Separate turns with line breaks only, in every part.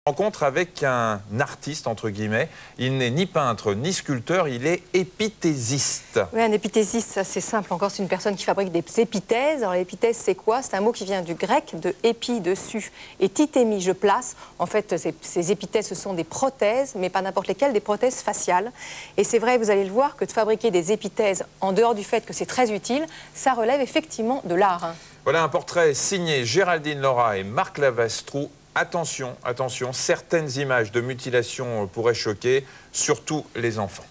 Rencontre avec un artiste, entre guillemets. Il n'est ni peintre ni sculpteur, il est épithésiste.
Oui, un épithésiste, ça c'est simple encore, c'est une personne qui fabrique des épithèses. Alors l'épithèse c'est quoi? C'est un mot qui vient du grec, de épi, dessus, et tithémi, je place. En fait, ces épithèses, ce sont des prothèses, mais pas n'importe lesquelles, des prothèses faciales. Et c'est vrai, vous allez le voir, que de fabriquer des épithèses, en dehors du fait que c'est très utile, ça relève effectivement de l'art.
Voilà un portrait signé Géraldine Laura et Marc Lavastrou. Attention, attention, certaines images de mutilation pourraient choquer, surtout les enfants.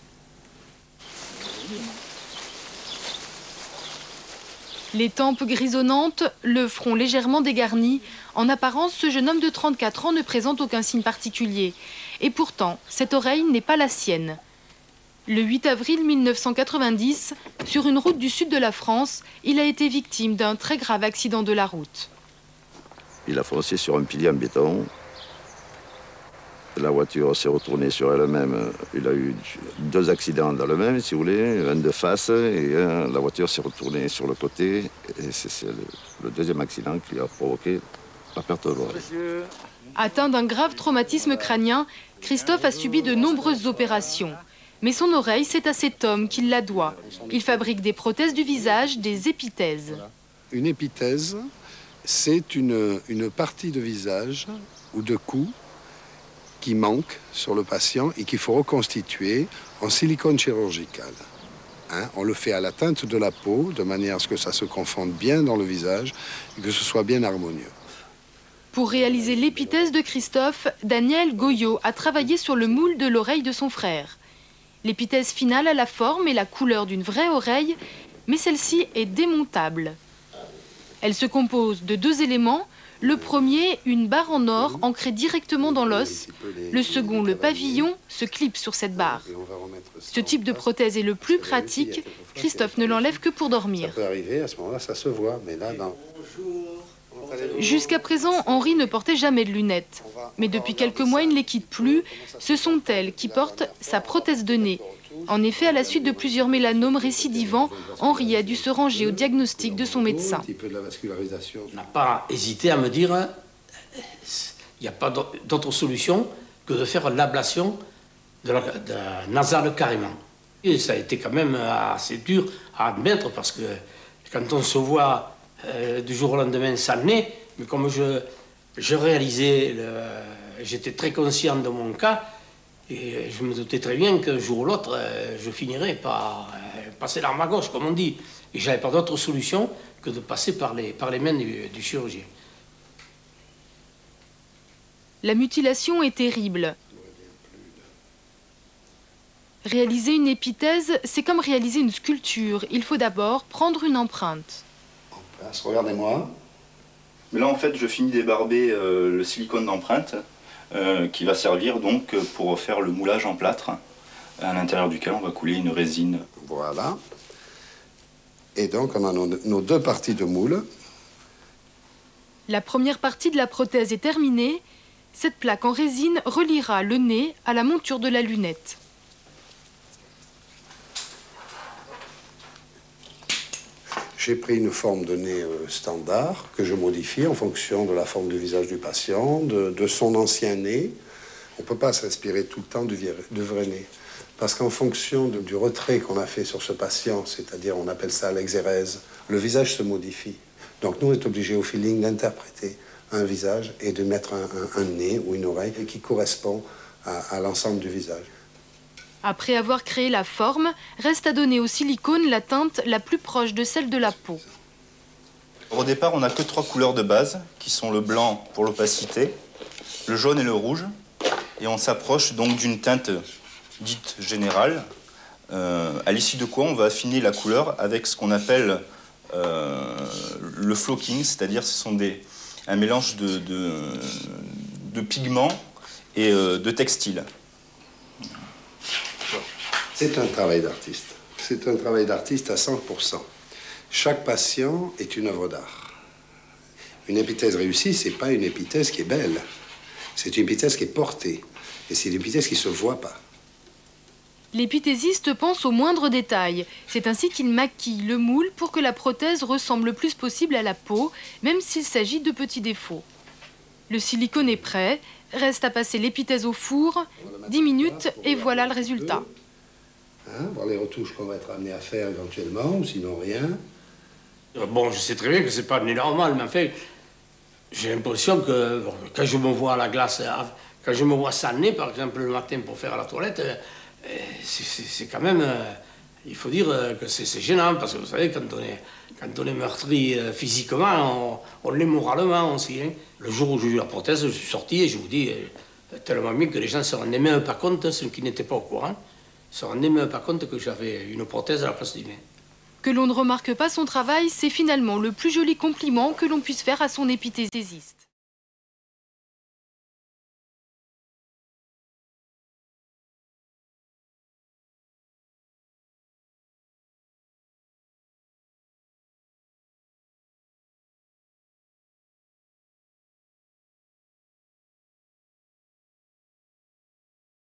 Les tempes grisonnantes, le front légèrement dégarni. En apparence, ce jeune homme de 34 ans ne présente aucun signe particulier. Et pourtant, cette oreille n'est pas la sienne. Le 8 avril 1990, sur une route du sud de la France, il a été victime d'un très grave accident de la route.
Il a foncé sur un pilier en béton. La voiture s'est retournée sur elle-même. Il a eu 2 accidents dans le même, si vous voulez, un de face et la voiture s'est retournée sur le côté. Et c'est le deuxième accident qui a provoqué la perte de l'oreille.
Atteint d'un grave traumatisme crânien, Christophe a subi de nombreuses opérations. Mais son oreille, c'est à cet homme qu'il la doit. Il fabrique des prothèses du visage, des épithèses.
Une épithèse, c'est une partie de visage ou de cou qui manque sur le patient et qu'il faut reconstituer en silicone chirurgical. On le fait à la teinte de la peau, de manière à ce que ça se confonde bien dans le visage et que ce soit bien harmonieux.
Pour réaliser l'épithèse de Christophe, Daniel Goyot a travaillé sur le moule de l'oreille de son frère. L'épithèse finale a la forme et la couleur d'une vraie oreille, mais celle-ci est démontable. Elle se compose de 2 éléments. Le premier, une barre en or ancrée directement dans l'os. Le second, le pavillon, se clip sur cette barre. Ce type de prothèse est le plus pratique. Christophe ne l'enlève que pour dormir.
Ça peut arriver, à ce moment-là, ça se voit, mais là, non.
Jusqu'à présent, Henri ne portait jamais de lunettes. Mais depuis quelques mois, il ne les quitte plus. Ce sont elles qui portent sa prothèse de nez. En effet, à la suite de plusieurs mélanomes récidivants, Henri a dû se ranger au diagnostic de son médecin.
On n'a pas hésité à me dire il n'y a pas d'autre solution que de faire l'ablation de nasale carrément. Et ça a été quand même assez dur à admettre parce que quand on se voit du jour au lendemain sans nez, mais comme je réalisais, j'étais très conscient de mon cas, et je me doutais très bien qu'un jour ou l'autre, je finirais par passer l'arme à gauche, comme on dit. Et je n'avais pas d'autre solution que de passer par les mains du chirurgien.
La mutilation est terrible. Réaliser une épithèse, c'est comme réaliser une sculpture. Il faut d'abord prendre une empreinte.
Regardez-moi.
Mais là, en fait, je finis d'ébarber le silicone d'empreinte. Qui va servir donc pour faire le moulage en plâtre, à l'intérieur duquel on va couler une résine.
Voilà. Et donc on a nos 2 parties de moule.
La première partie de la prothèse est terminée. Cette plaque en résine reliera le nez à la monture de la lunette.
J'ai pris une forme de nez standard que je modifie en fonction de la forme du visage du patient, de son ancien nez. On ne peut pas se respirer tout le temps du vrai nez. Parce qu'en fonction du retrait qu'on a fait sur ce patient, c'est-à-dire on appelle ça l'exérèse, le visage se modifie. Donc nous, on est obligé au feeling d'interpréter un visage et de mettre un nez ou une oreille qui correspond à l'ensemble du visage.
Après avoir créé la forme, reste à donner au silicone la teinte la plus proche de celle de la peau.
Au départ, on n'a que 3 couleurs de base, qui sont le blanc pour l'opacité, le jaune et le rouge. Et on s'approche donc d'une teinte dite générale, à l'issue de quoi on va affiner la couleur avec ce qu'on appelle le flocking, c'est-à-dire ce sont un mélange de pigments et de textiles.
C'est un travail d'artiste. C'est un travail d'artiste à 100%. Chaque patient est une œuvre d'art. Une épithèse réussie, c'est pas une épithèse qui est belle. C'est une épithèse qui est portée. Et c'est une épithèse qui ne se voit pas.
L'épithésiste pense aux moindres détails. C'est ainsi qu'il maquille le moule pour que la prothèse ressemble le plus possible à la peau, même s'il s'agit de petits défauts. Le silicone est prêt. Reste à passer l'épithèse au four, 10 minutes et voilà le résultat.
Voir les retouches qu'on va être amené à faire éventuellement, ou sinon rien.
Bon, je sais très bien que c'est pas normal, mais en fait, j'ai l'impression que quand je me vois à la glace, quand je me vois s'amener, par exemple, le matin pour faire la toilette, c'est quand même... il faut dire que c'est gênant, parce que vous savez, quand on est meurtri physiquement, on l'est moralement aussi. Hein. Le jour où j'ai eu la prothèse, je suis sorti et je vous dis, tellement bien que les gens ne se rendaient même pas compte, ceux qui n'étaient pas au courant, ne se rendaient même pas compte que j'avais une prothèse à la place du nez.
Que l'on ne remarque pas son travail, c'est finalement le plus joli compliment que l'on puisse faire à son épithésiste.